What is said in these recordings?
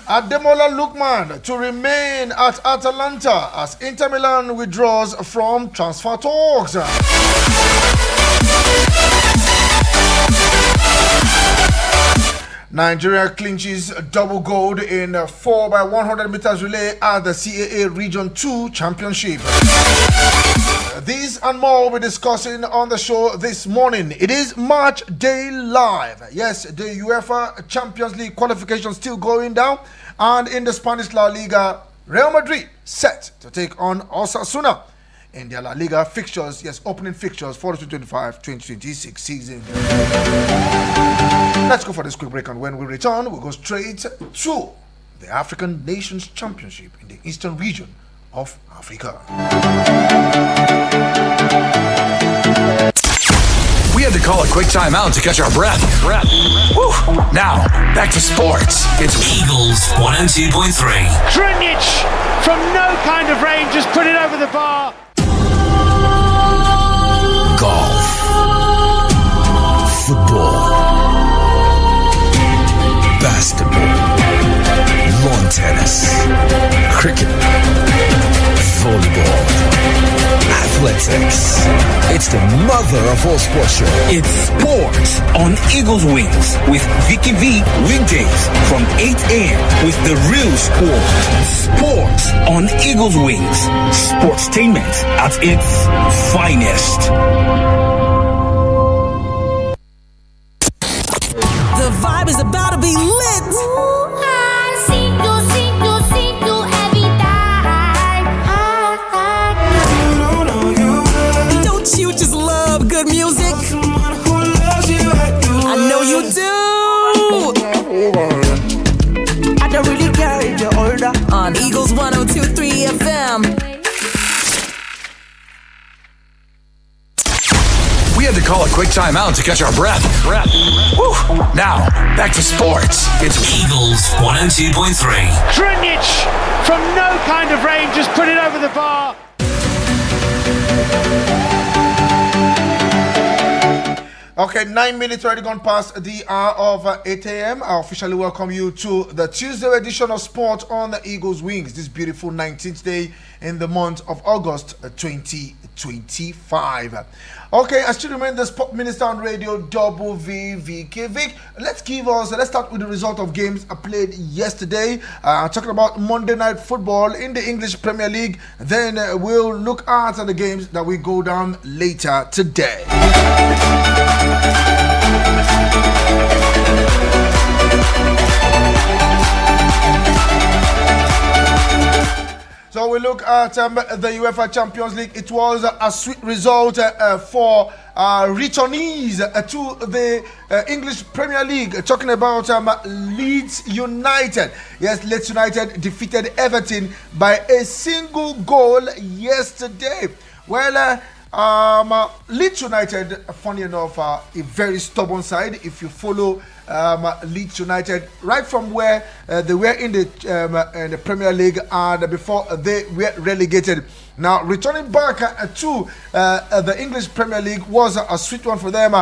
Ademola Lookman to remain at Atalanta as Inter Milan withdraws from transfer talks. Nigeria clinches double gold in 4x100 meters relay at the CAA Region 2 Championship. These and more we'll be discussing on the show this morning. It is Match Day Live. Yes, the UEFA Champions League qualification still going down. And in the Spanish La Liga, Real Madrid set to take on Osasuna in their La Liga fixtures, yes, opening fixtures for the 2025-2026 season. Let's go for this quick break, and when we return, we'll go straight to the African Nations Championship in the Eastern region of Africa. We had to call a quick timeout to catch our breath. Woo. Now, back to sports. It's Eagles 102.3. Krunic from no kind of range just put it over the bar. Golf, football, basketball, lawn tennis, cricket, volleyball, athletics. It's the mother of all sports show. It's sports on Eagles Wings with Vicky V weekdays from 8 a.m. with the real sport. Sports on Eagles Wings. Sportstainment at its finest. The vibe is about to be lit. Don't you just love good music? I know you do. I don't really care if you're older. On Eagles 102.3 FM. We had to call a quick timeout to catch our breath. Woo. Now, back to sports. It's Eagles 102.3. Krunic from no kind of range just put it over the bar. Okay, 9 minutes already gone past the hour of 8 a.m. I officially welcome you to the Tuesday edition of Sport on the Eagles Wings, this beautiful 19th day in the month of August 2025. Okay, I still remain the Sport Minister on Radio, Vicky. Vick, let's start with the result of games played yesterday. Talking about Monday Night Football in the English Premier League. Then we'll look at the games that we go down later today. So we look at the UEFA Champions League. It was a sweet result for returnees to the English Premier League. Talking about Leeds United. Yes, Leeds United defeated Everton by a single goal yesterday. Well, Leeds United, funny enough, a very stubborn side. If you follow Leeds United right from where they were in the Premier League and before they were relegated. Now, returning back to the English Premier League was a sweet one for them.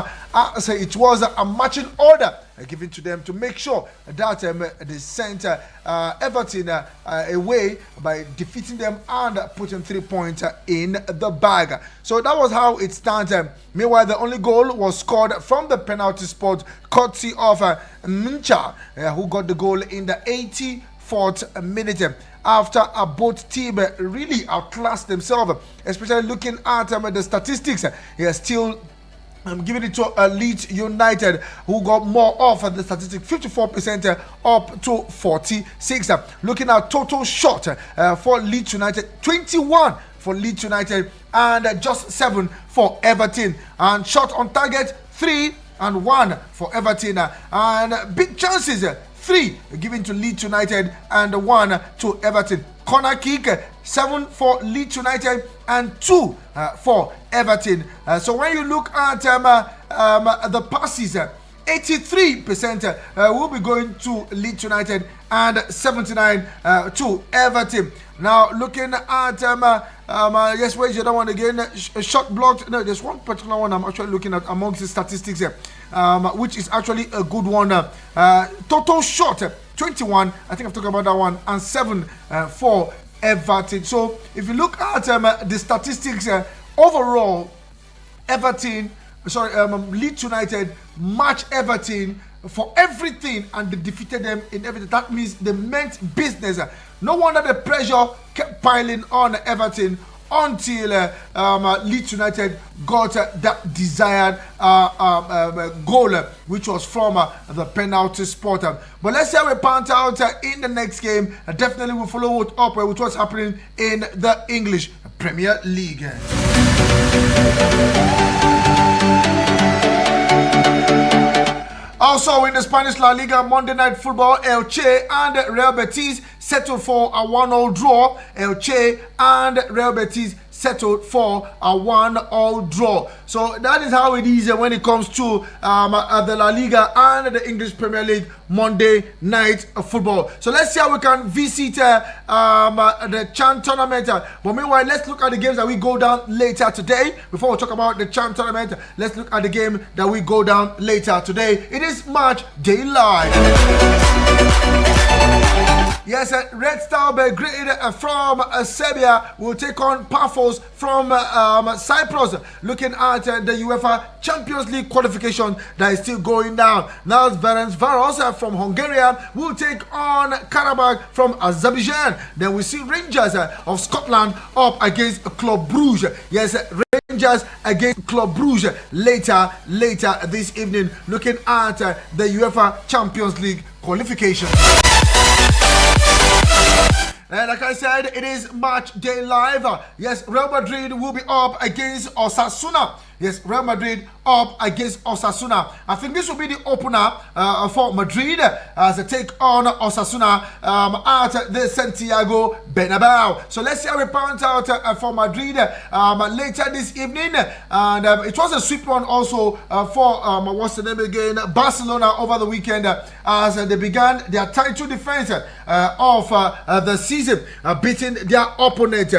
So it was a matching order given to them to make sure that they sent Everton away by defeating them and putting 3 points in the bag. So that was how it started. Meanwhile, the only goal was scored from the penalty spot, courtesy of Mincha, who got the goal in the 84th minute. After both teams really outclassed themselves, especially looking at the statistics, still I'm giving it to Leeds United, who got more off the statistic, 54% up to 46. Looking at total shot for Leeds United, 21 for Leeds United and just 7 for Everton. And shot on target, 3 and 1 for Everton. And big chances, 3 given to Leeds United and 1 to Everton. Corner kick, 7 for Leeds United and 2 for Everton. So when you look at the passes, 83% will be going to Leeds United and 79 to Everton. Now looking at yes, where's the other one again? Shot blocked. No, there's one particular one I'm actually looking at amongst the statistics here, which is actually a good one. Total shot, 21. I think I've talked about that one, and 7 for Everton. So if you look at the statistics overall, Leeds United match Everton for everything, and they defeated them in everything. That means they meant business. No wonder the pressure kept piling on Everton until Leeds United got that desired goal, which was from the penalty spot. But let's see how we pan out in the next game. Definitely we'll follow it up with what's happening in the English Premier League. Also in the Spanish La Liga, Monday Night Football, Elche and Real Betis settled for a 1-1 draw. Elche and Real Betis settled for a 1-1 draw. So that is how it is when it comes to the La Liga and the English Premier League Monday Night Football. So let's see how we can visit the Chan tournament. But meanwhile, let's look at the games that we go down later today. Before we talk about the Chan tournament, let's look at the game that we go down later today. It is Match Day Live. Yes, Red Star Belgrade from Serbia will take on Paphos from Cyprus. Looking at the UEFA Champions League qualification that is still going down. Now, Ferencvaros from Hungary will take on Karabakh from Azerbaijan. Then we see Rangers of Scotland up against Club Brugge. Yes, Rangers against Club Brugge later this evening. Looking at the UEFA Champions League qualification. And like I said, it is Match Day Live. Yes, Real Madrid will be up against Osasuna. Yes, Real Madrid up against Osasuna. I think this will be the opener for Madrid as they take on Osasuna at the Santiago Bernabeu. So let's see how we pan out for Madrid later this evening. And it was a sweep one also for what's the name again? Barcelona over the weekend as they began their title defense of the season, beating their opponent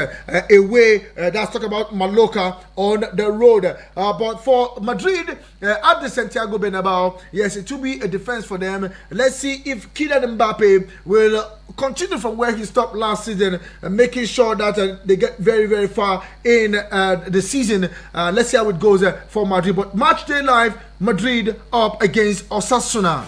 away. That's talking about Mallorca on the road. But for Madrid at the Santiago Bernabeu, yes, it will be a defense for them. Let's see if Kylian Mbappe will continue from where he stopped last season, making sure that they get very, very far in the season. Let's see how it goes for Madrid. But Match Day Live, Madrid up against Osasuna.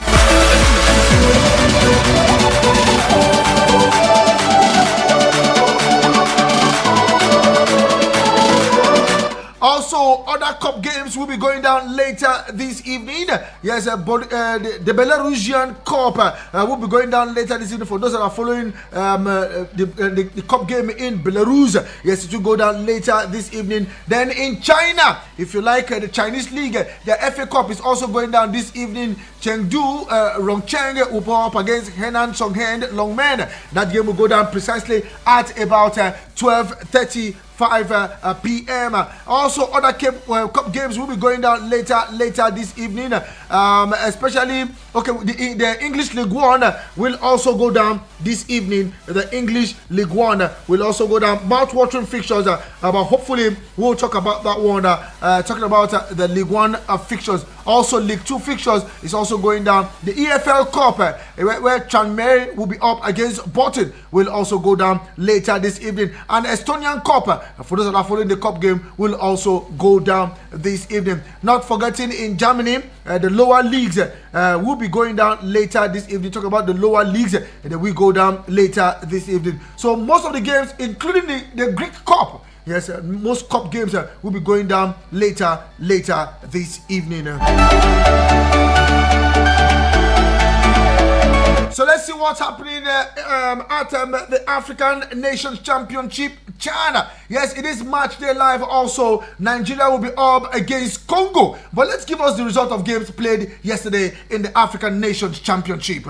Also, other cup games will be going down later this evening. Yes, the Belarusian Cup will be going down later this evening for those that are following the cup game in Belarus. Yes, it will go down later this evening. Then in China, if you like the Chinese League, the FA Cup is also going down this evening. Chengdu Rongcheng will go up against Henan Songhen Longmen. That game will go down precisely at about 12:30. 5 p.m. Also, other cup games will be going down later this evening. Especially, the English League One will also go down this evening. The English League One will also go down. Mouth-watering fixtures, but hopefully we'll talk about that one. Talking about the League One fixtures. Also, League Two fixtures is also going down. The EFL Cup, where Tranmere will be up against Bolton, will also go down later this evening. And Estonian Cup, for those that are following the cup game, will also go down this evening. Not forgetting in Germany, the lower leagues will be going down later this evening. Talk about the lower leagues, and then we go down later this evening. So most of the games, including the Greek Cup, yes, most cup games will be going down later this evening. So let's see what's happening at the African Nations Championship, China. Yes, it is Match Day Live also. Nigeria will be up against Congo. But let's give us the result of games played yesterday in the African Nations Championship.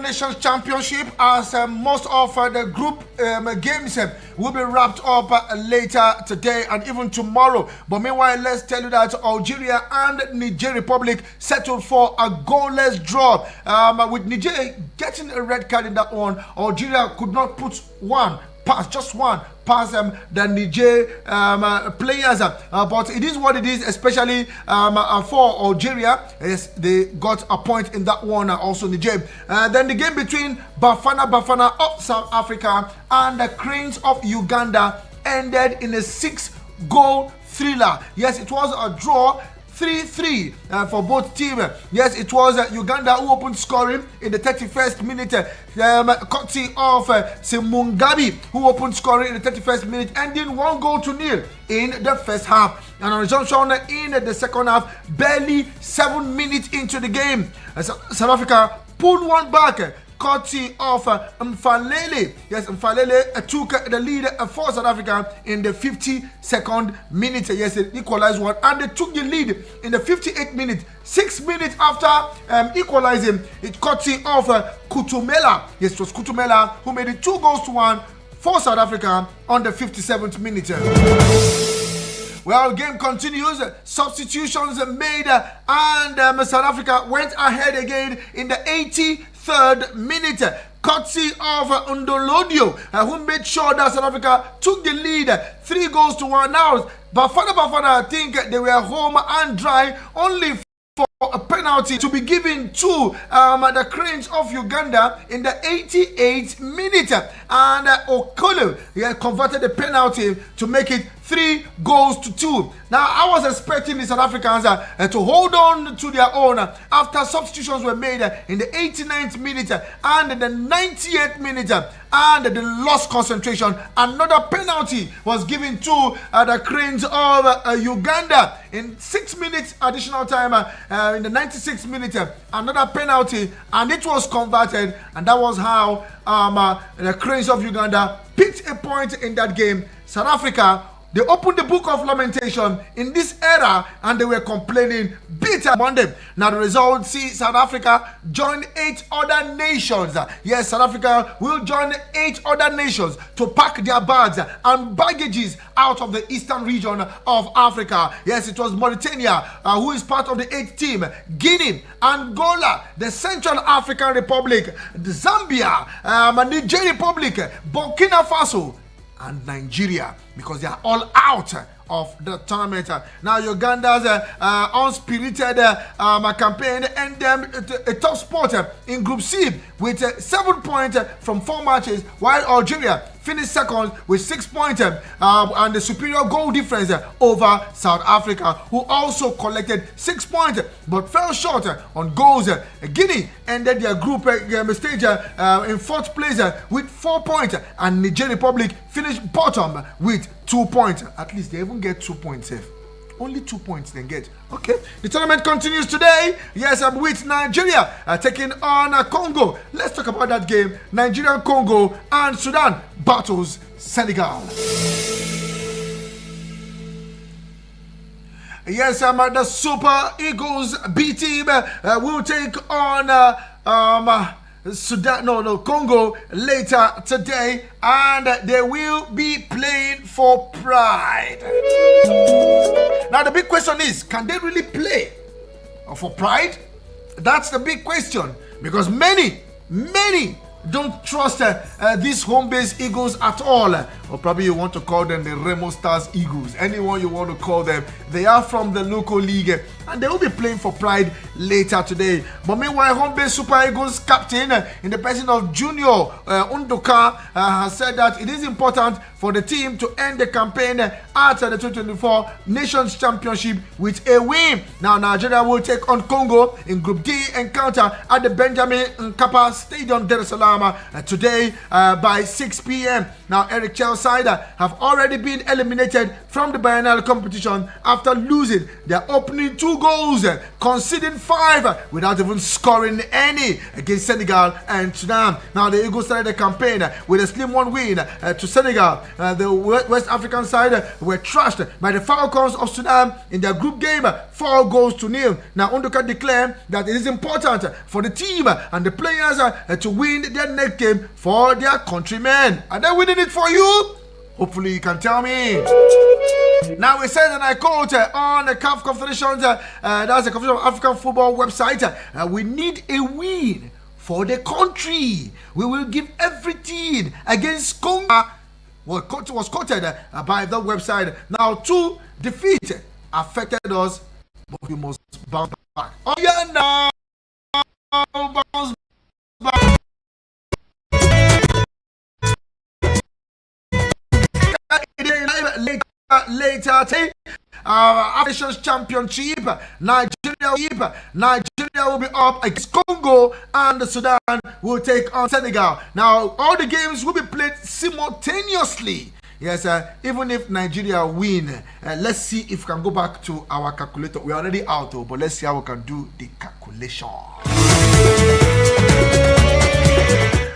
Nations Championship, as most of the group games will be wrapped up later today and even tomorrow. But meanwhile, let's tell you that Algeria and Niger Republic settled for a goalless draw. With Niger getting a red card in that one, Algeria could not put just one past the Niger players. But it is what it is, especially for Algeria. Yes, they got a point in that one, also Niger. Then the game between Bafana of South Africa and the Cranes of Uganda ended in a 6-goal thriller. Yes, it was a draw. 3-3 for both teams. Yes, it was Uganda who opened scoring in the 31st minute. Courtesy of Simungabi, who opened scoring in the 31st minute, ending 1-0 in the first half. And on resumption in the second half, barely 7 minutes into the game, South Africa pulled one back. Courtesy of Mfalele. Yes, Mfalele took the lead for South Africa in the 52nd minute. Yes, they equalized one, and they took the lead in the 58th minute. 6 minutes after equalizing, it courtesy of Kutumela. Yes, it was Kutumela who made it 2-1 for South Africa on the 57th minute. Well, game continues. Substitutions made, and South Africa went ahead again in the 83rd minute. Courtesy of Ndolodio, who made sure that South Africa took the lead 3-1. Now, Bafana, I think they were home and dry, only for a penalty to be given to the Cranes of Uganda in the 88th minute. And Okolo converted the penalty to make it 3-2. Now, I was expecting the South Africans to hold on to their own after substitutions were made in the 89th minute and the 90th minute, and they lost concentration. Another penalty was given to the Cranes of Uganda in 6 minutes additional time. In the 96th minute, another penalty, and it was converted, and that was how the Cranes of Uganda picked a point in that game. South Africa, they opened the book of lamentation in this era, and they were complaining bitter Monday. Now the result see South Africa join 8 other nations. Yes, South Africa will join 8 other nations to pack their bags and baggages out of the eastern region of Africa. Yes, it was Mauritania who is part of the 8th team, Guinea, Angola, the Central African Republic, Zambia, Niger Republic, Burkina Faso, and Nigeria, because they are all out of the tournament. Now Uganda's unspirited campaign and them a top spot in Group C with 7 points from 4 matches, while Algeria finished second with 6 points and the superior goal difference over South Africa, who also collected 6 points but fell short on goals. Guinea ended their group stage in 4th place with 4 points, and Niger Republic finished bottom with 2 points. At least they even get 2 points. Only 2 points they get. Okay. The tournament continues today. Yes, I'm with Nigeria taking on Congo. Let's talk about that game. Nigeria, Congo, and Sudan battles Senegal. Yes, the Super Eagles B team will take on Congo later today, and they will be playing for pride. Now the big question is, can they really play for pride? That's the big question, because many don't trust these home-based Eagles at all. Or probably you want to call them the Remo Stars Eagles. Anyone you want to call them. They are from the local league, and they will be playing for pride later today. But meanwhile, home-based Super Eagles captain in the person of Junior Undoka has said that it is important for the team to end the campaign at the 2024 Nations Championship with a win. Now Nigeria will take on Congo in Group D encounter at the Benjamin Nkapa Stadium, Dar es Salaam today by 6 p.m. Now Eric Chel's side have already been eliminated from the biennial competition after losing their opening 2 goals, conceding 5 without even scoring any against Senegal and Sudan. Now the Eagles started the campaign with a slim 1 win to Senegal. The West African side were trashed by the Falcons of Sudan in their group game, 4-0. Now Unduka declared that it is important for the team and the players to win their next game for their countrymen. Are they winning it for you? Hopefully you can tell me. Now we said, and I quote on the CAF Confederations, that's the Confederation of African Football website, we need a win for the country. We will give everything against Congo. Was quoted by the website. Now 2 defeats affected us, but we must bounce back. Oh yeah, now bounce back. Later today, Nations Championship, Nigeria will be up against Congo, and Sudan will take on Senegal. Now, all the games will be played simultaneously. Yes, even if Nigeria win, let's see if we can go back to our calculator. We're already out, but let's see how we can do the calculation.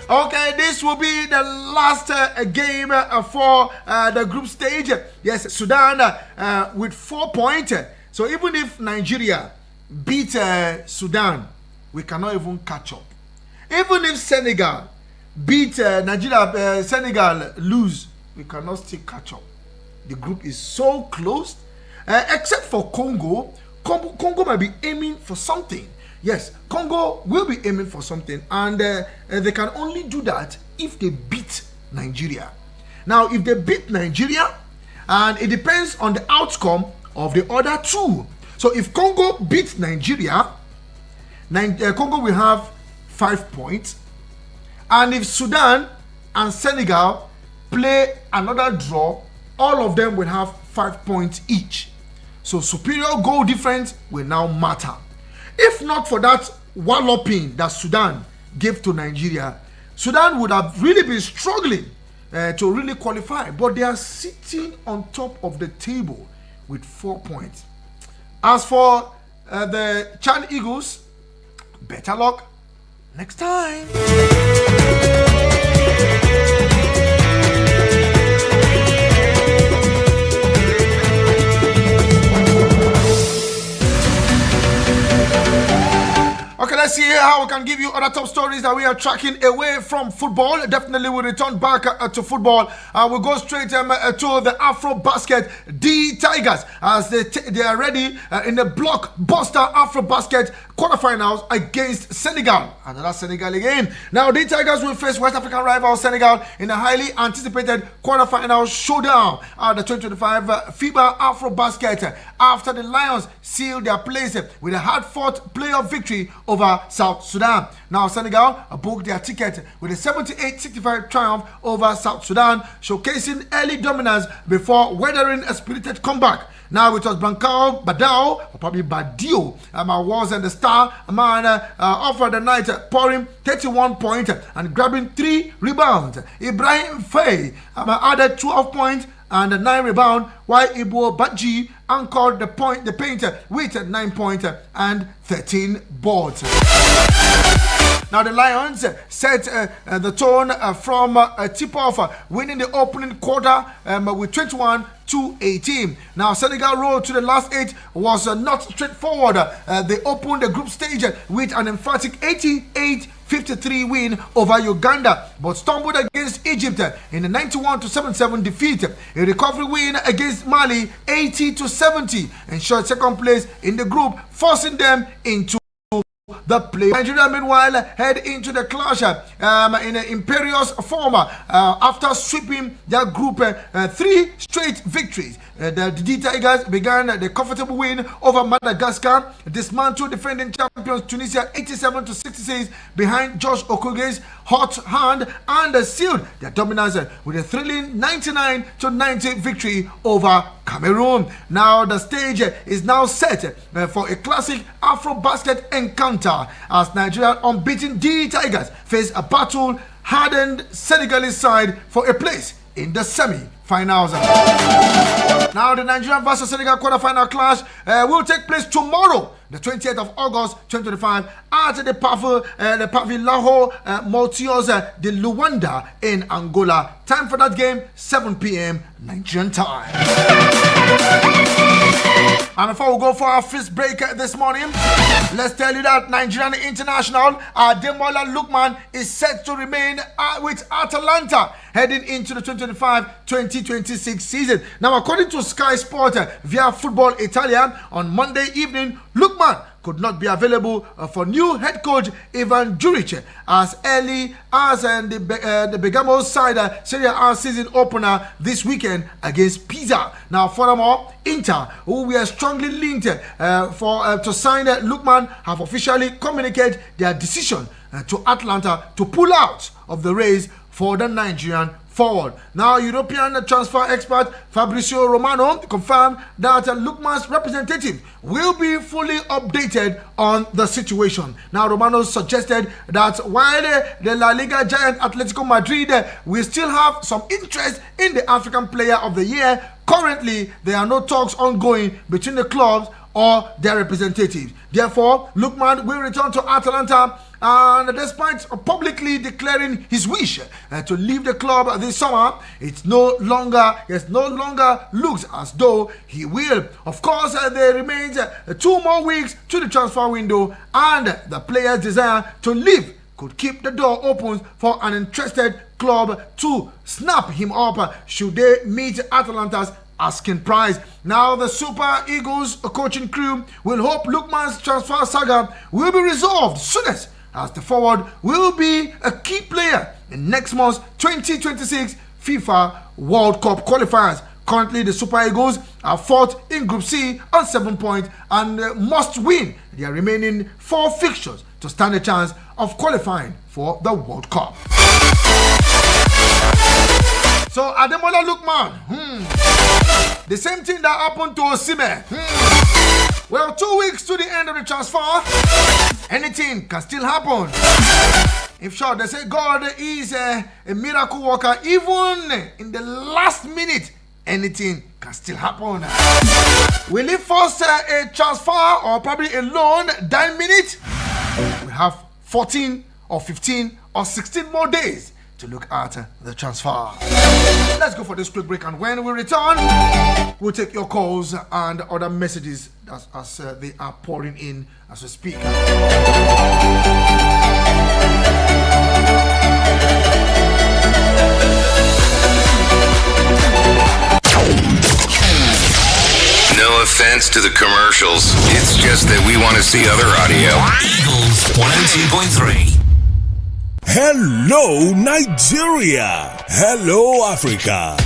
Okay, this will be the last game for the group stage. Yes, Sudan with 4 points. So even if Nigeria beat Sudan, we cannot even catch up. Even if Senegal beat Nigeria, Senegal lose, we cannot still catch up. The group is so close, except for Congo. Congo might be aiming for something. Yes, Congo will be aiming for something, and they can only do that if they beat Nigeria. Now, if they beat Nigeria, and it depends on the outcome of the other 2. So, if Congo beats Nigeria, Congo will have 5 points, and if Sudan and Senegal play another draw, all of them will have 5 points each. So, superior goal difference will now matter. If not for that walloping that Sudan gave to Nigeria, Sudan would have really been struggling to really qualify. But they are sitting on top of the table with 4 points. As for the Chan Eagles, better luck next time. Okay, let's see how we can give you other top stories that we are tracking away from football. Definitely we'll return back to football. We'll go straight to the Afro Basket D Tigers as they are ready in the blockbuster Afro Basket quarterfinals against Senegal. Another Senegal again. Now, the Tigers will face West African rival Senegal in a highly anticipated quarterfinal showdown at the 2025 FIBA Afro Basket after the Lions sealed their place with a hard-fought playoff victory over South Sudan. Now, Senegal booked their ticket with a 78-65 triumph over South Sudan, showcasing early dominance before weathering a spirited comeback. Now it was Bankao Badao, or probably Badio, was the star man offered the night, pouring 31 points and grabbing 3 rebounds. Ibrahim Faye added 12 points and 9 rebounds, while Ibo Badji anchored the paint with 9 points and 13 boards. Now the Lions set the tone from a tip-off, winning the opening quarter with 21-18. Now Senegal road to the last 8 was not straightforward. They opened the group stage with an emphatic 88-53 win over Uganda, but stumbled against Egypt in a 91-77 defeat. A recovery win against Mali 80-70 ensured second place in the group, forcing them into the play. Nigeria, meanwhile, head into the clash in an imperious form after sweeping their group 3 straight victories. The D Tigers began the comfortable win over Madagascar, dismantled defending champions Tunisia 87-66 behind Josh Okoghe's hot hand, and sealed their dominance with a thrilling 99-90 victory over Cameroon. Now the stage is now set for a classic Afro Basket encounter as Nigeria unbeaten D Tigers face a battle-hardened Senegalese side for a place in the semi-finals. Now, the Nigerian versus Senegal quarterfinal clash will take place tomorrow, the 20th of August 2025, at the Pavilaho Multios de Luanda in Angola. Time for that game, 7 p.m. Nigerian time. And before we go for our first break this morning, let's tell you that Nigerian international Ademola Lookman is set to remain with Atalanta heading into the 2025-2026 season. Now, according to Sky Sport via Football Italia, on Monday evening, Lookman could not be available for new head coach Ivan Juric as early as the Bergamo side Serie A season opener this weekend against Pisa. Now, furthermore, Inter, who we are strongly linked to sign Lookman, have officially communicated their decision to Atlanta to pull out of the race for the Nigerian forward. Now, European transfer expert Fabrizio Romano confirmed that Lookman's representative will be fully updated on the situation. Now, Romano suggested that while the La Liga giant Atletico Madrid will still have some interest in the African Player of the Year, currently there are no talks ongoing between the clubs or their representatives. Therefore, Lookman will return to Atalanta, and despite publicly declaring his wish to leave the club this summer, it no longer looks as though he will. Of course, there remains 2 more weeks to the transfer window, and the player's desire to leave could keep the door open for an interested club to snap him up should they meet Atalanta's asking price. Now, the Super Eagles coaching crew will hope Lookman's transfer saga will be resolved soonest, as the forward will be a key player in next month's 2026 FIFA World Cup qualifiers. Currently, the Super Eagles are fourth in Group C on 7 points and must win their remaining 4 fixtures to stand a chance of qualifying for the World Cup. So, Ademola Lookman, the same thing that happened to Osimhen. Well, 2 weeks to the end of the transfer, anything can still happen. If short, they say God is a miracle worker. Even in the last minute, anything can still happen. Will he force a transfer or probably a loan 9 minutes? We have 14 or 15 or 16 more days to look at the transfer. Let's go for this quick break, and when we return, we'll take your calls and other messages as they are pouring in as we speak. No offense to the commercials. It's just that we want to see other audio. Eagles 102.3. Hello, Nigeria. Hello, Africa.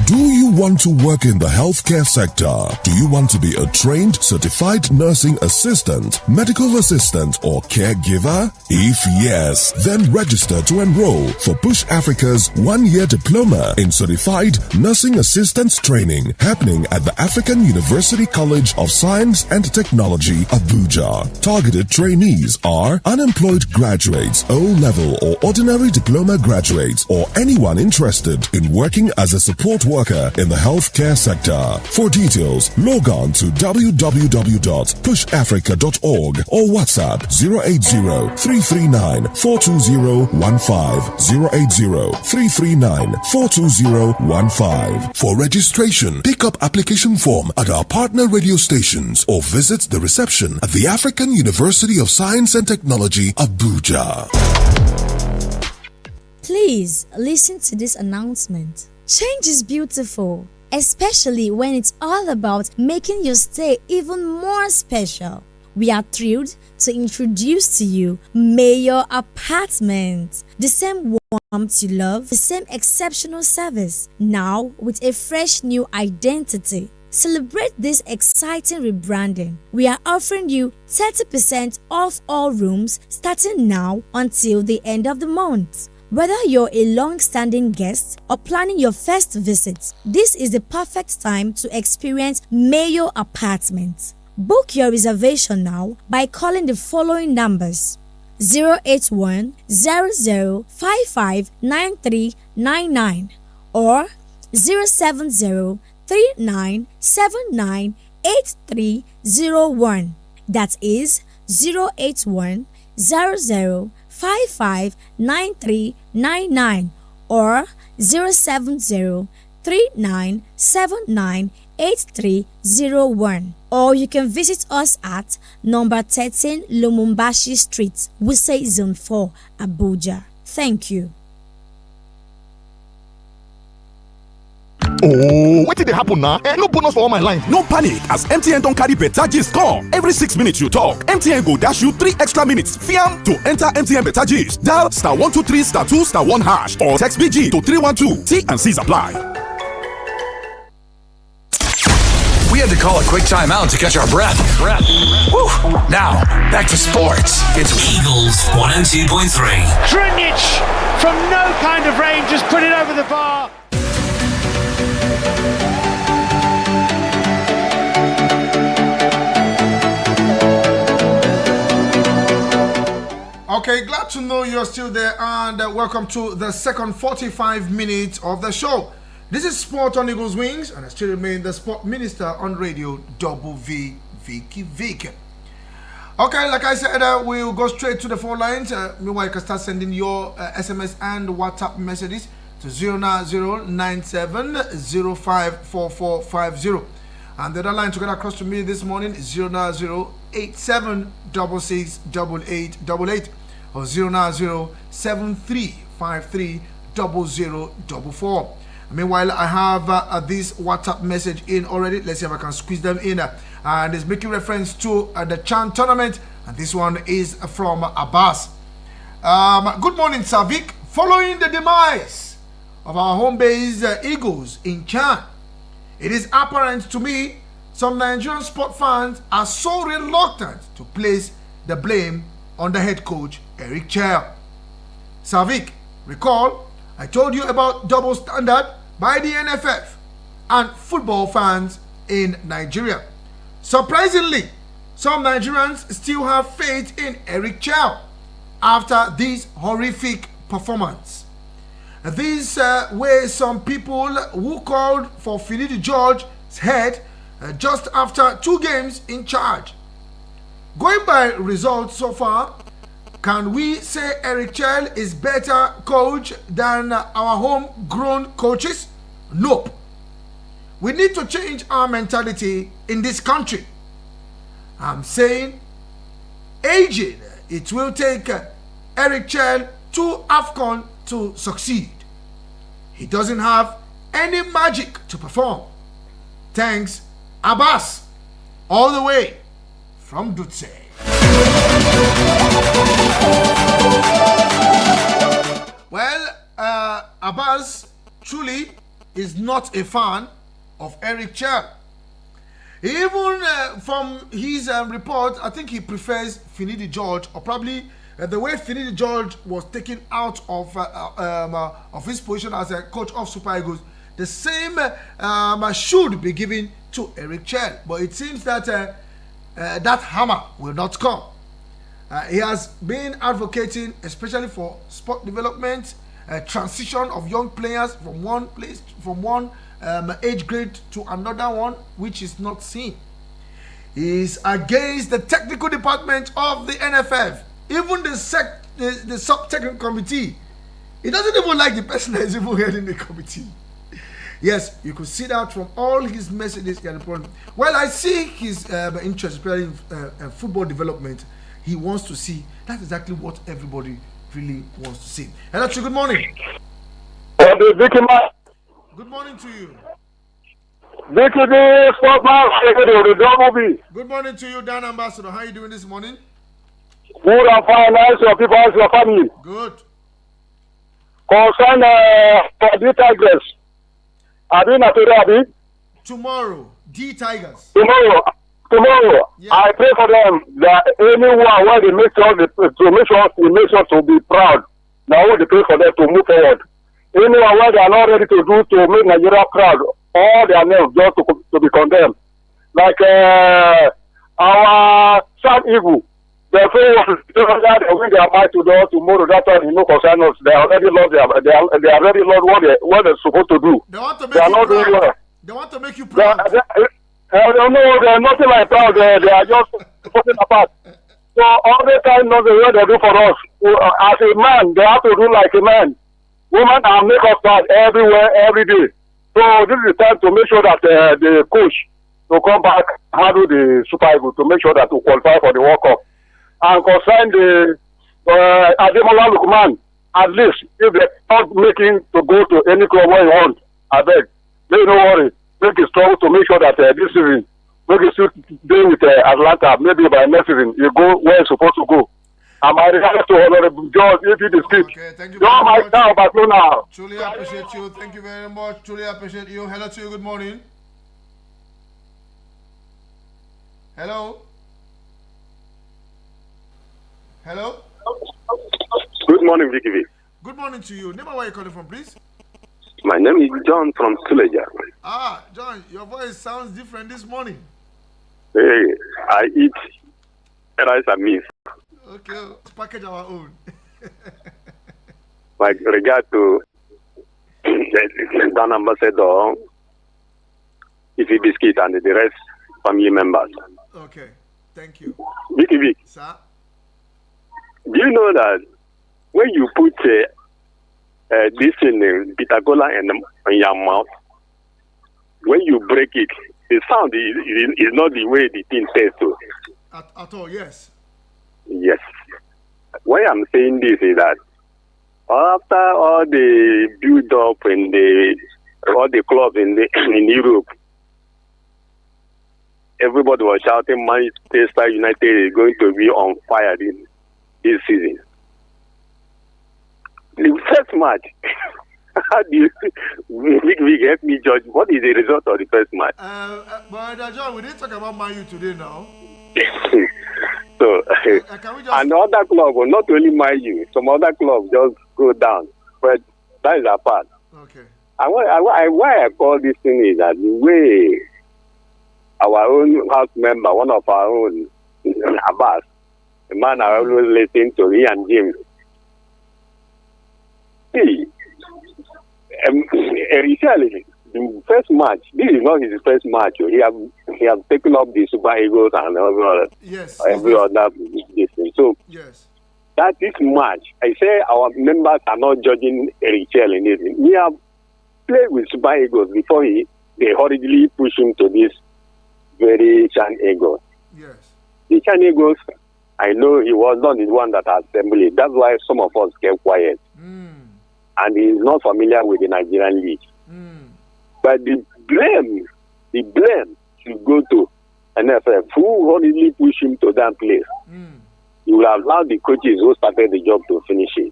Do you want to work in the healthcare sector? Do you want to be a trained, certified nursing assistant, medical assistant, or caregiver? If yes, then register to enroll for Push Africa's 1-year diploma in certified nursing assistance training happening at the African University College of Science and Technology, Abuja. Targeted trainees are unemployed graduates, O-level or ordinary diploma graduates, or anyone interested in working as a support worker in the healthcare sector. For details, log on to www.pushafrica.org or WhatsApp 080-339-42015, 080-339-42015. For registration, pick up application form at our partner radio stations or visit the reception at the African University of Science and Technology, Abuja. Please listen to this announcement. Change is beautiful, especially when it's all about making your stay even more special. We are thrilled to introduce to you Mayor Apartments. The same warmth you love, the same exceptional service, now with a fresh new identity. Celebrate this exciting rebranding. We are offering you 30% off all rooms starting now until the end of the month. Whether you're a long-standing guest or planning your first visit, this is the perfect time to experience Mayo Apartments. Book your reservation now by calling the following numbers: 081 0055 9399 or 070 39798301. That is 081 00559399 or 07039798301. Or you can visit us at number 13 Lumumbashi Street, Wuse Zone 4, Abuja. Thank you. Oh, what did happen now? No bonus for all my line. No panic, as MTN don't carry better gist come. Every 6 minutes you talk, MTN go dash you 3 extra minutes. Fiam to enter MTN better gist. Dial *123 *2 *1 hash or text BG to 312. T and C's apply. We had to call a quick timeout to catch our breath. Woo. Now, back to sports. It's Eagles 102.3. Drinic from no kind of range just put it over the bar. Okay, glad to know you're still there, and welcome to the second 45 minutes of the show. This is Sport on Eagles Wings, and I still remain the sport minister on radio, Double V, Vicky Vick. Okay, like I said, we'll go straight to the phone lines. Meanwhile, you can start sending your SMS and WhatsApp messages to 09097054450. And the other line to get across to me this morning is 09087668888 or 09073530044. Meanwhile, I have this WhatsApp message in already. Let's see if I can squeeze them in. And it's making reference to the Chan tournament. And this one is from Abbas. Good morning, Sir Vick. Following the demise of our home base Eagles in Chan, it is apparent to me some Nigerian sport fans are so reluctant to place the blame on the head coach, Eric Chell. Sir Vick, recall I told you about double standard by the NFF and football fans in Nigeria. Surprisingly, some Nigerians still have faith in Eric Chell after this horrific performance. These were some people who called for Finidi George's head just after 2 games in charge. Going by results so far, can we say Eric Chell is better coach than our homegrown coaches? Nope. We need to change our mentality in this country. I'm saying, aging, it will take Eric Chell to AFCON to succeed. He doesn't have any magic to perform. Thanks, Abbas, all the way from Dutse. Well, Abbas truly is not a fan of Eric Chell. Even from his report, I think he prefers Finidi George, or probably the way Finidi George was taken out of his position as a coach of Super Eagles. The same should be given to Eric Chell, but it seems that that hammer will not come. He has been advocating, especially for sport development, transition of young players from one age grade to another one, which is not seen. He is against the technical department of the NFF, even the sub-technical committee. He doesn't even like the person that is even heading the committee. Yes, you could see that from all his messages. Well, I see his interest, especially in football development. He wants to see. That's exactly what everybody really wants to see. Hello, good morning. Good morning to you. Vicky, Good morning to you, Dan Ambassador. How are you doing this morning? Good and fine. Nice your people, how's your family? Good. Concern for the Tigers. Tomorrow, D Tigers. Tomorrow, yeah. I pray for them that anyone where they make sure the nation to be proud. Now I want to pray for them to move forward. Anyone where they are not ready to do to make Nigeria proud, all their names just to be condemned. Like our Sam Eagle, they win their match to do tomorrow. That's why concern us. They already lost what they're supposed to do. They want to make they are not doing well. They want to make you proud. I don't know. They're nothing like proud. They are just putting apart. So all the time, nothing what they do for us. As a man, they have to do like a man. Women are make us proud everywhere, every day. So this is the time to make sure that the coach to come back, handle the Super Eagles to make sure that we qualify for the World Cup. And concern the Ademola Lukman, at least if they're not making to go to any club where you want, I beg, they don't worry. Make it strong to make sure that this season, make it still deal with Atlanta. Maybe by next season, you go where you're supposed to go. And I regard to Honorable George, if it is speak. Okay, thank you very much. Now, Barcelona. Truly appreciate you. Thank you very much. Truly appreciate you. Hello to you. Good morning. Hello. Hello. Good morning, Vicky. Good morning to you. Name where you're calling from, please. My name is John from Suleja. Ah, John, your voice sounds different this morning. Hey, I eat rice and meat. Okay, let's package our own. My regard to the Dan Ambassador, Ifi Biscuit, and the rest family members. Okay, thank you. Vicky, sir? Do you know that when you put this in bitter cola in your mouth, when you break it, the sound is not the way the thing tastes. At all, yes. Yes. Why I'm saying this is that after all the build up in all the clubs in Europe, everybody was shouting Manchester United is going to be on fire this season. The first match, how do you Vick help me judge what is the result of the first match? But John, we didn't talk about Man U today now. So, can we just... and other club, well, not only Man U, some other clubs just go down. But that is apart. Okay. And why I call this thing is that the way our own house member, one of our own, Abbas, the man I always listen to, he and Jim. See, initially, the first match, this is not his first match. He have taken up the Super Eagles and every other thing. So, yes. That this match, I say our members are not judging Richel in it. We have played with Super Eagles before they hurriedly push him to this very Chan Eagles. Yes. The Chan Eagles, I know he was not the one that assembled it. That's why some of us kept quiet. And he is not familiar with the Nigerian league. But the blame should go to NFF, who hurriedly push him to that place. You will allow the coaches who started the job to finish it.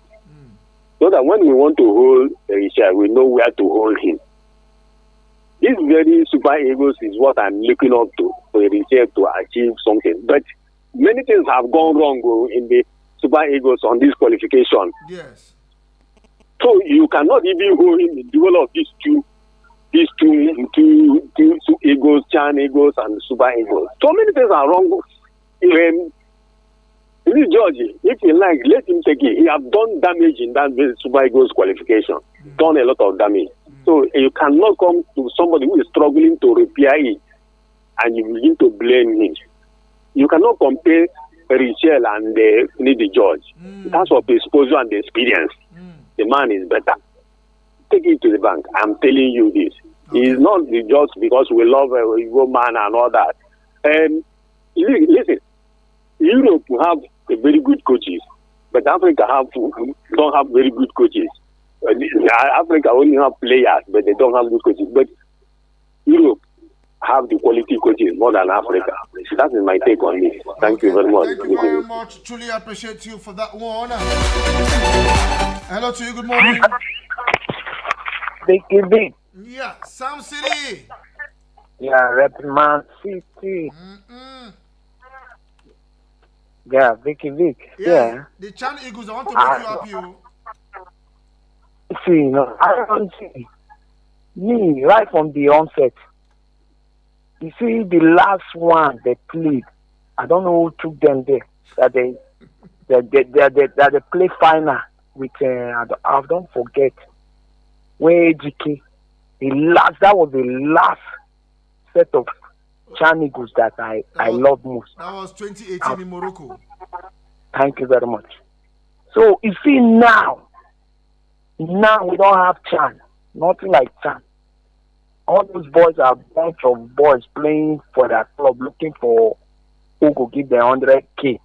So that when we want to hold Richard, we know where to hold him. This very Super Eagles is what I'm looking up to for Richard to achieve something. But many things have gone wrong in the Super Eagles on this qualification. Yes. So you cannot even hold him in the whole of these two Eagles, Chan Eagles, and Super Eagles. So many things are wrong. This George, if you like, let him take it. He have done damage in that Super Eagles qualification. Done a lot of damage. So you cannot come to somebody who is struggling to repair it and you begin to blame him. You cannot compare Richel and the George. In terms of exposure and the experience, the man is better. Take it to the bank. I'm telling you this. Okay. It's not just because we love a woman and all that. Listen, Europe have a very good coaches, but Africa don't have very good coaches. Africa only have players, but they don't have good coaches. But Europe have the quality coaches more than Africa. That is my take on this. Thank you very much. Thank you very much. Truly appreciate you for that one. Hello to you. Good morning. Vick. Yeah, Sam City. Yeah, Man City. Yeah, Vicky. Yeah. The Chan Eagles, I want to make you happy. See, no, I don't see. Me, right from the onset. You see, the last one they played, I don't know who took them there. That they play final with, I don't forget, where Vicky, That was the last set of Chan Eagles that I love most. That was 2018 in Morocco. Thank you very much. So you see now we don't have Chan. Nothing like Chan. All those boys are a bunch of boys playing for their club, looking for who could give them 100K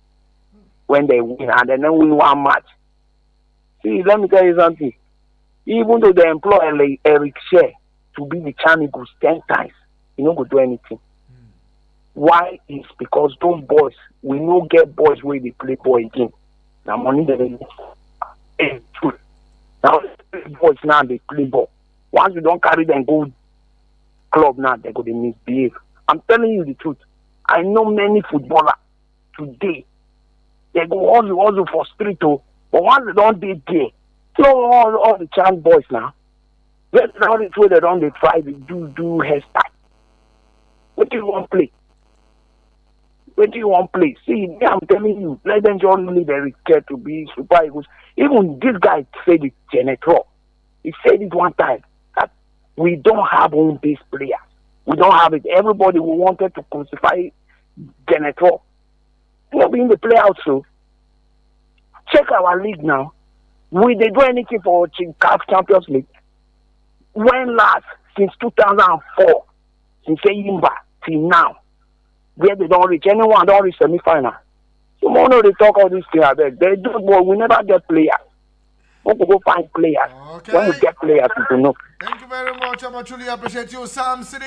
when they win, and then win one match. See, let me tell you something. Even though they employ Eric Shea to be the Chan Eagles 10 times, he not go do anything. Why? Is because those boys, we no get boys where they play ball again. Now money they need. Now boys now they play ball. Once you don't carry them go club now, they go to misbehave. I'm telling you the truth. I know many footballers today. They go also for street too, but once they don't they there, so all the Chan boys now. That's how it's where they don't they try to do hairstyle. What do you want to play? What do you want to play? See, I'm telling you, let them just leave Eric Care to be Super Eagles. Even this guy said it, Genetro. He said it one time that we don't have home-based players. We don't have it. Everybody who wanted to crucify Genetro. They're being the player also. Check our league now. Will they do anything for CAF Champions League? When last? Since 2004. Since Yimba till now. Where they don't reach anyone, don't reach semi-final. So more they talk all these things. They do, but we never get players. We go find players. Okay. When we get players, we don't know. Thank you very much. I truly appreciate you, Sam City.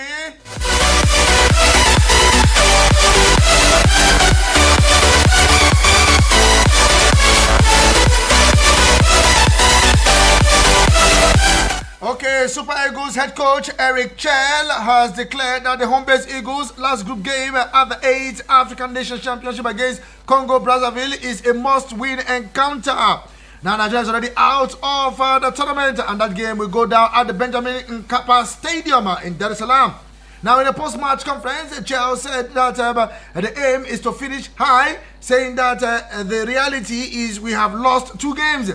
Okay, Super Eagles head coach Eric Chell has declared that the home-based Eagles' last group game at the 8th African Nations Championship against Congo Brazzaville is a must-win encounter. Now Nigeria is already out of the tournament, and that game will go down at the Benjamin Nkapa Stadium in Dar es Salaam. Now in the post-match conference, Chell said that the aim is to finish high, saying that the reality is we have lost 2 games.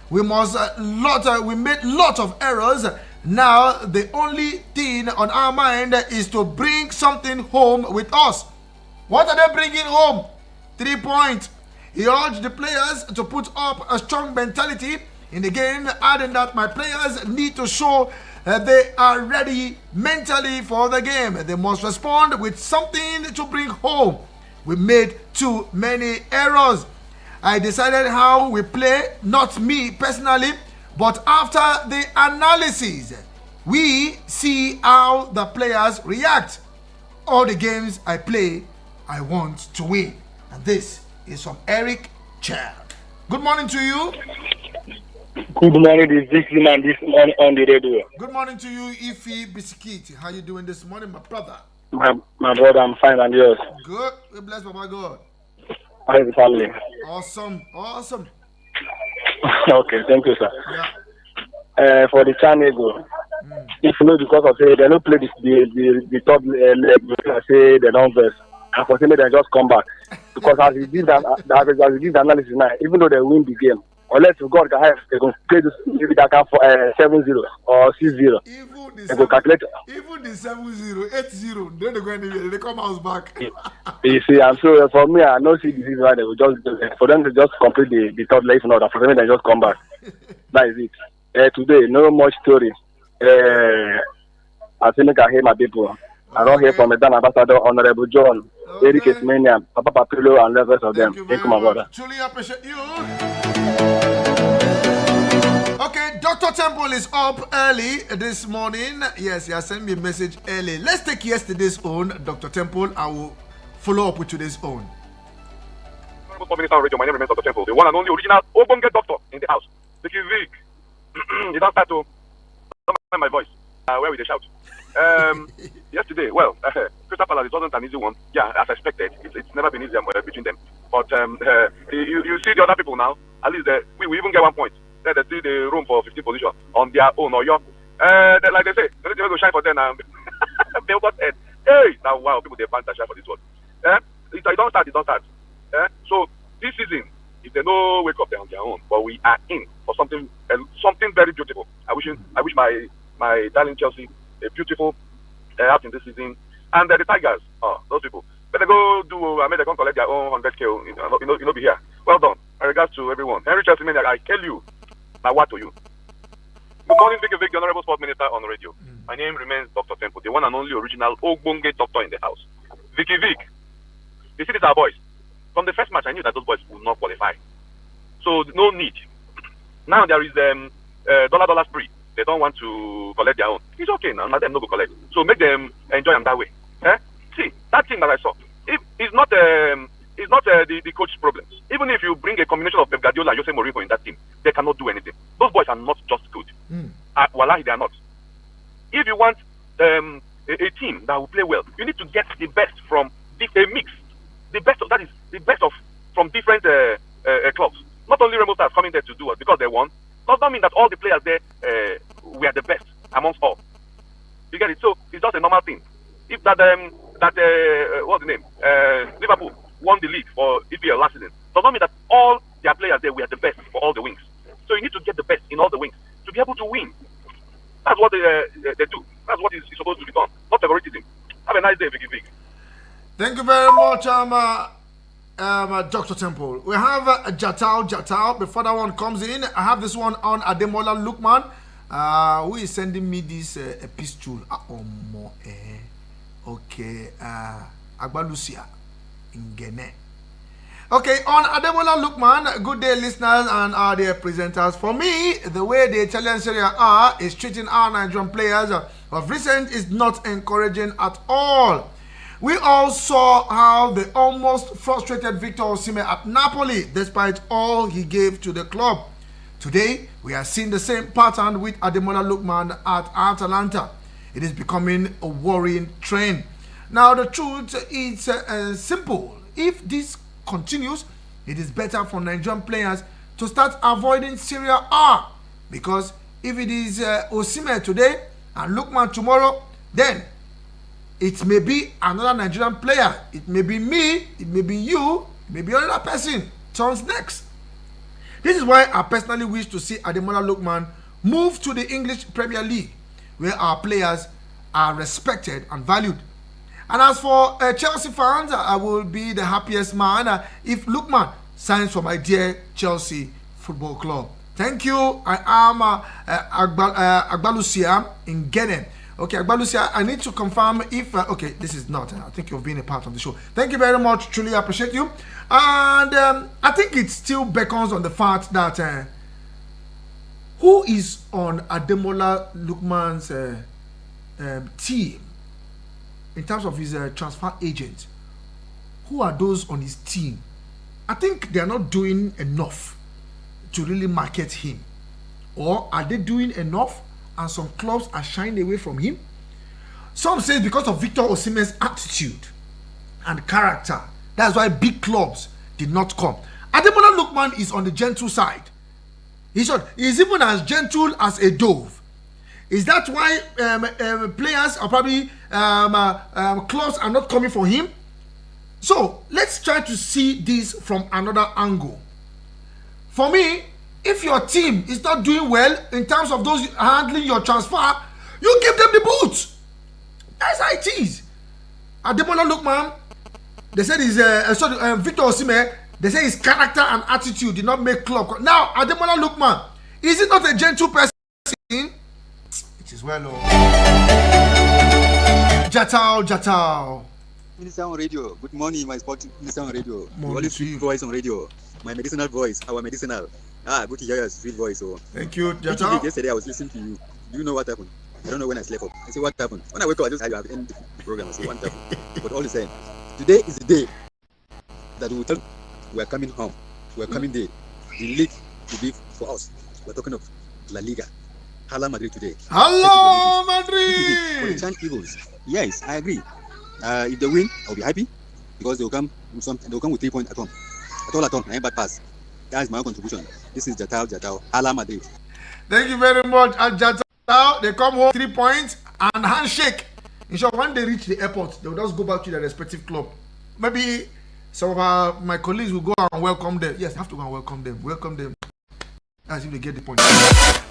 We made lot of errors. Now the only thing on our mind is to bring something home with us. What are they bringing home? 3 points. He urged the players to put up a strong mentality in the game, adding that my players need to show they are ready mentally for the game. They must respond with something to bring home. We made too many errors. I decided how we play, not me personally, but after the analysis, we see how the players react. All the games I play, I want to win. And this is from Eric Chell. Good morning to you. Good morning, this is Vicky man this morning on the radio. Good morning to you, Ifi Bisikiti. How you doing this morning, my brother? My brother, I'm fine, and yours? Good. We bless Baba God. How is the family? Awesome. Okay, thank you, sir. Yeah. For the Chan Eagle, if you know, because of say they don't play the top leg, because say they don't verse. Unfortunately, they just come back because as we did the analysis now, even though they win the game, unless God can have, they can play this maybe that can for 7-0 or 6-0. They go calculate. Even the 7-0, 8-0, then they go anywhere. They come house back. You see, and so for me, I don't see this is why they will just for them to just complete the third leg. Not for them, they just come back. That is it. Today, no much story. I think I hear my people. I don't hear from the Dan Ambassador, Honorable John, Eric Esmania, Papa Papilo, and the rest of them. Thank you, my brother. Truly appreciate you. Okay, Dr. Temple is up early this morning. Yes, he has sent me a message early. Let's take yesterday's own, Dr. Temple. I will follow up with today's own. My name is Dr. Temple, the one and only original open get doctor in the house. Vicky Vick. You don't start to find my voice. Where will they shout? Yesterday, Crystal Palace wasn't an easy one. Yeah, as expected. It's never been easy between them. But you see the other people now. At least we even get 1 point. They see the room for 15 position on their own or your. Like they say, they need to shine for them now. Billboard head. Hey, now wow, people they find that shine for this one. It don't start. So this season, if they no wake up, they're on their own. But we are in for something very beautiful. I wish my darling Chelsea a beautiful outing this season. And the Tigers, those people, better go do. I mean, they can collect their own 100K. You know, be here. Well done. In regards to everyone. Henry Chelsea, I tell you, my word to you. Good morning, Vicky Vick, the Honorable Sport Minister on the radio. My name remains Dr. Temple, the one and only original Ogbonge doctor in the house. Vicky Vick. You see, these are boys. From the first match, I knew that those boys would not qualify. So, no need. Now there is dollar spree. They don't want to collect their own. It's okay now. Let them not go collect. So make them enjoy them that way. See, that thing that I saw, it's not the coach's problem. Even if you bring a combination of Pep Guardiola and Jose Mourinho in that team, they cannot do anything. Those boys are not just good. Wallahi, they are not. If you want a team that will play well, you need to get the best from a mix. The best of that is the best of from different clubs. Not only Remo Stars coming there to do it because they won. Does not mean that all the players there were the best amongst all. You get it? So it's just a normal thing. If that what's the name? Liverpool won the league for EPL last season, does not mean that all their players there were the best for all the wings. So you need to get the best in all the wings to be able to win. That's what they do. That's what is supposed to be done. Not favoritism. Have a nice day, Vicky Vick. Thank you very much, Dr. Temple. We have Jatao. Before that one comes in, I have this one on Ademola Lukman, who is sending me this epistle. Okay, Agbalusia in Gene. Okay, on Ademola Lukman, good day, listeners and our dear presenters. For me, the way the Italian Serie A is treating our Nigerian players of recent is not encouraging at all. We all saw how they almost frustrated Victor Osimhen at Napoli despite all he gave to the club. Today, we are seeing the same pattern with Ademola Lukman at Atalanta. It is becoming a worrying trend. Now, the truth is simple. If this continues, it is better for Nigerian players to start avoiding Serie A. Because if it is Osimhen today and Lukman tomorrow, then it may be another Nigerian player. It may be me, it may be you, it may be another person. Turns next. This is why I personally wish to see Ademola Lukman move to the English Premier League, where our players are respected and valued. And as for Chelsea fans, I will be the happiest man if Lukman signs for my dear Chelsea Football Club. Thank you. I am Agbalusia in Genen. Okay, Agbalusia, I need to confirm if... okay, this is not. I think you've been a part of the show. Thank you very much. Truly appreciate you. And I think it still beckons on the fact that who is on Ademola Lukman's team in terms of his transfer agent? Who are those on his team? I think they are not doing enough to really market him. Or are they doing enough and some clubs are shying away from him? Some say because of Victor Osimhen's attitude and character. That's why big clubs did not come. Ademola Lukman is on the gentle side. He's even as gentle as a dove. Is that why players are probably clubs are not coming for him? So let's try to see this from another angle. For me, if your team is not doing well in terms of those handling your transfer, you give them the boot. That's how it is. Ademola Lukman, they said Victor Osimhen, they say his character and attitude did not make club. Now, Ademola Lukman, is it not a gentle person? It is well. Jatao. Minister on radio. Good morning, my sporting minister on radio. Morning to you. Voice on radio. My medicinal voice. Our medicinal. Good to hear your sweet voice. So. Thank you, Jatao. Yesterday I was listening to you. Do you know what happened? I don't know when I slept up. I say, what happened? When I wake up, I just have to end the program. I say, what happened? But all the same, today is the day that we will tell we are coming home. We are coming there. The league will be for us. We are talking of La Liga. Hala Madrid today. Hello, Madrid! For the Giant Eagles. Yes, I agree. If they win, I'll be happy because they'll come with 3 points at home. At home, bad pass. That is my own contribution. This is Jatao. Hala Madrid. Thank you very much, Jatao. They come home 3 points and handshake. In short, when they reach the airport, they'll just go back to their respective club. Maybe some of my colleagues will go and welcome them. Yes, I have to go and welcome them. Welcome them. As if they get the point.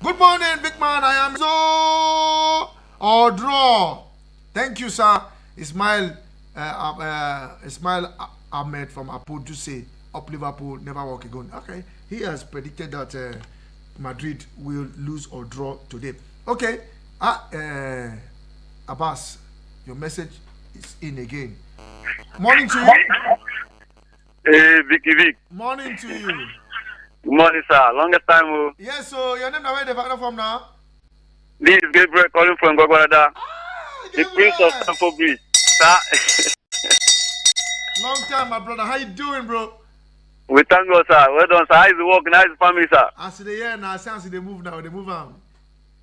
Good morning, big man. I am so or draw. Thank you, sir. Ismail Ahmed from Apodu say up Liverpool, never walk again. Okay, he has predicted that Madrid will lose or draw today. Okay, Abbas, your message is in again. Morning to you. Hey, Vicky. Morning to you. Good morning, sir. Longest time. Yes, so your name, where the from now? This is Gabriel calling from Gogorada. The Prince of Stamford Bridge. Sir. Long time, my brother. How you doing, bro? We thank God, sir. Well done, sir. How is the work? How is the family, sir? I see the year now. I see they move now. They move on.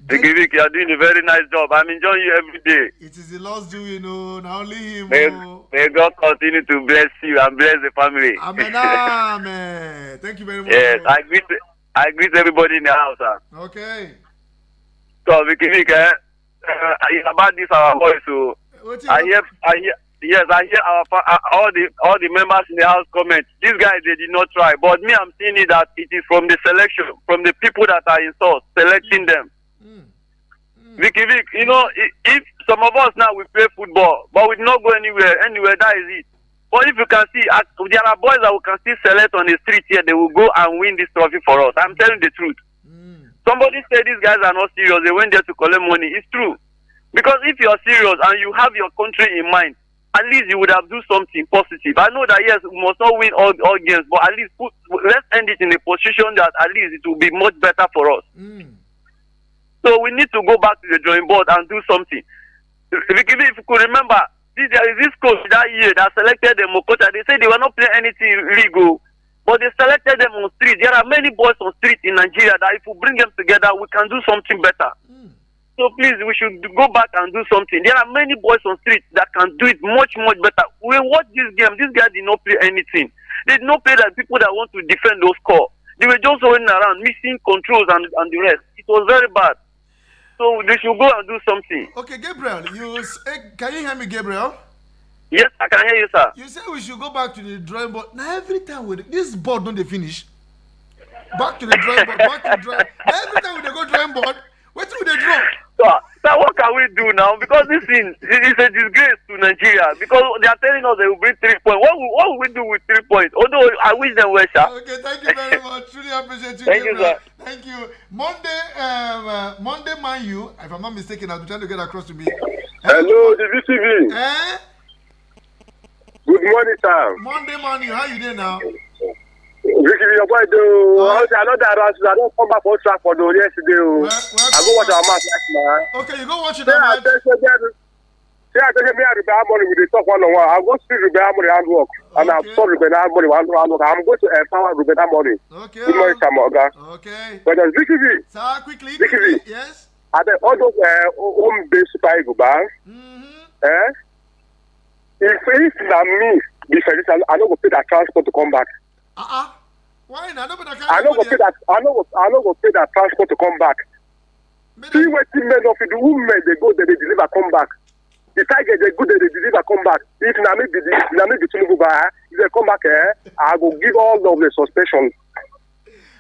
Vicky, you are doing a very nice job. I'm enjoying you every day. It is the Lord's doing, not only him. May God continue to bless you and bless the family. Amen, amen. Thank you very much. Yes, I greet everybody in the house, sir. Okay. So, Vicky, about this our voice, so I hear all the members in the house comment. These guys, they did not try, but me, I'm seeing it that it is from the selection, from the people that are in source, selecting them. Vicky, if some of us now we play football, but we not go anywhere, that is it. But if you can see, there are boys that we can still select on the street here, they will go and win this trophy for us. I'm telling the truth. Somebody said these guys are not serious, they went there to collect money. It's true. Because if you are serious and you have your country in mind, at least you would have do something positive. I know that yes, we must not win all games, but at least let's end it in a position that at least it will be much better for us. So we need to go back to the drawing board and do something. If you could remember, there is this coach that year that selected them, Mokota. They said they were not playing anything legal, but they selected them on street. There are many boys on street in Nigeria that if we bring them together, we can do something better. So please, we should go back and do something. There are many boys on street that can do it much, much better. We watch this game. This guy did not play anything. They did not play like people that want to defend those scores. They were just running around, missing controls and the rest. It was very bad. So they should go and do something. Okay, Gabriel, can you hear me, Gabriel? Yes, I can hear you, sir. You say we should go back to the drawing board. Now every time this board don't they finish? Back to the drawing board, back to the drawing. Every time we go drawing board, what do they draw? So what can we do now? Because this thing is a disgrace to Nigeria. Because they are telling us they will bring 3 points. What will we do with 3 points? Although I wish them well, sir. Okay, thank you very much. Really appreciate you. Thank you, sir. Thank you. Monday, Man U. If I'm not mistaken, I've been trying to get across to me. Hello, the VTV. Good morning, sir. Monday, Man U. How you doing now? Vicky, your boy, I know that I don't come back for track for the yesterday. I go watch our match last night. Okay, you go watch it. I tell you, me and Ruben Harmony with the talk one-on-one. I'll go see Ruben Harmony handwork. And I've told Ruben Harmony handwork. I'm going to empower Ruben Harmony. Okay. Good morning, Samoga. Okay. But Vicky V. Sir, quickly. Yes. Are there all those home-based Super Eagles, if na me, I don't go pay that transport to come back. Why not? I don't go pay that transport to come back. See what the men of the women they go there, they deliver come back. The Tiger they go there, they deliver come back. If na me be Tinubu buy, if they come back I will give all of the suspension.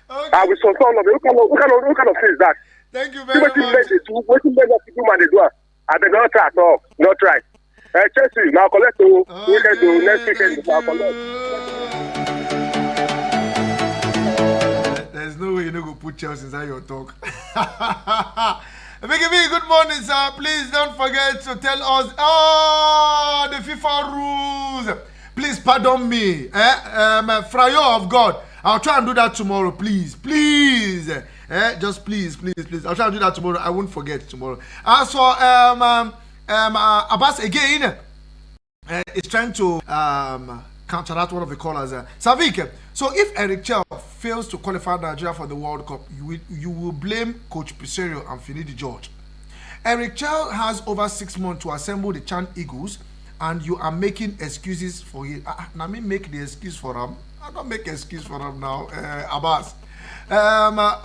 Okay. I will suspend all of it. What kind of thing is that? Thank you very much. What the men of the woman they do? I did not try at all. Not try. Chelsea now collect weekend next weekend now collect. There's no way you're not going to put Chelsea inside your talk. Vicky, good morning, sir. Please don't forget to tell us the FIFA rules. Please pardon me. Frayo of God. I'll try and do that tomorrow, please. Please. Just please. I'll try and do that tomorrow. I won't forget tomorrow. As for Abbas again, is trying to counteract one of the callers. Savik, so if Eric Chell fails to qualify Nigeria for the World Cup, you will blame Coach Piserio and Finidi George. Eric Chell has over 6 months to assemble the Chan Eagles, and you are making excuses for him. Now me make the excuse for him. I don't make excuse for him now, Abbas.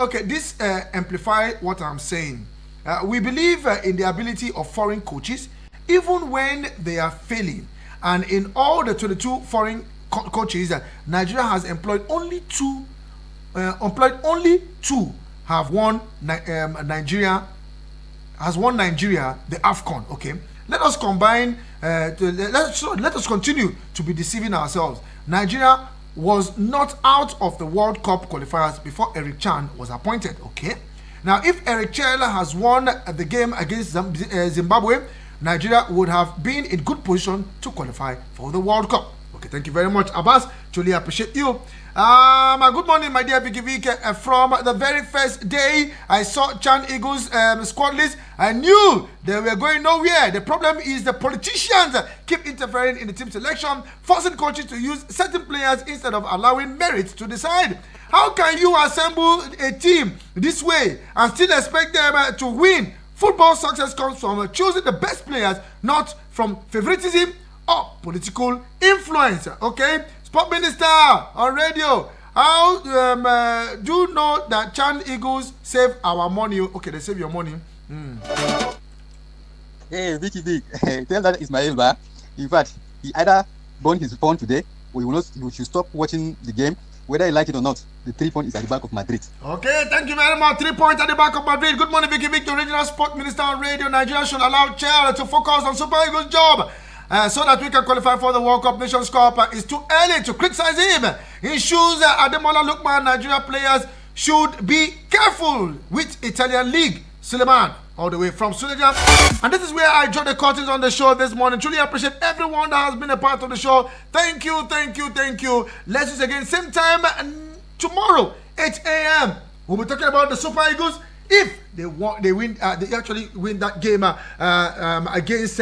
Okay, this amplify what I'm saying. We believe in the ability of foreign coaches, even when they are failing. And in all the 22 foreign coaches, Nigeria has employed only two. Have won Nigeria has won Nigeria the AFCON. Okay, let us combine. Let us continue to be deceiving ourselves. Nigeria was not out of the World Cup qualifiers before Eric Chan was appointed. Okay, now if Eric Chan has won the game against Zimbabwe, Nigeria would have been in good position to qualify for the World Cup. Okay, thank you very much, Abbas. Truly appreciate you. Good morning, my dear Vicky Vick. From the very first day I saw Chan Eagles squad list, I knew they were going nowhere. The problem is the politicians keep interfering in the team selection, forcing coaches to use certain players instead of allowing merit to decide. How can you assemble a team this way and still expect them to win? Football success comes from choosing the best players, not from favoritism or political influence. Okay, Sport Minister on radio. How do you know that Chan Eagles save our money? Okay, they save your money. Hey, Vicky Vick, tell that Ismail Ba. In fact, he either burned his phone today, or you should stop watching the game, whether you like it or not. The 3 point is at the back of Madrid. Okay, thank you very much. 3 points at the back of Madrid. Good morning, Vicky Vick, the original Sport Minister on radio. Nigeria should allow Chelsea to focus on Super Eagles' job. So that we can qualify for the World Cup Nations Cup. It's too early to criticize him. He shows Ademola Lookman, Nigeria players should be careful with Italian league. Suleiman, all the way from Suleja. And this is where I draw the curtains on the show this morning. Truly appreciate everyone that has been a part of the show. Thank you, thank you, thank you. Let's do it again, same time tomorrow, 8 a.m. We'll be talking about the Super Eagles. If they actually win that game against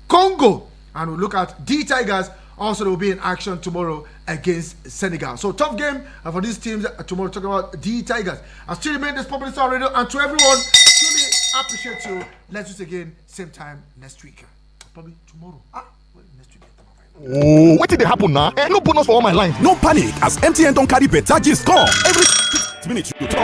Congo. And we'll look at the Tigers. Also, they will be in action tomorrow against Senegal. So, tough game for these teams tomorrow. Talking about the Tigers. I still remain this Popular Star Radio. And to everyone, truly appreciate you. Let's do it again, same time next week. Probably tomorrow. Next week. Oh, what did they happen now? No bonus for all my lines. No panic, as MTN don't carry better gist come. Every 6 minutes you talk.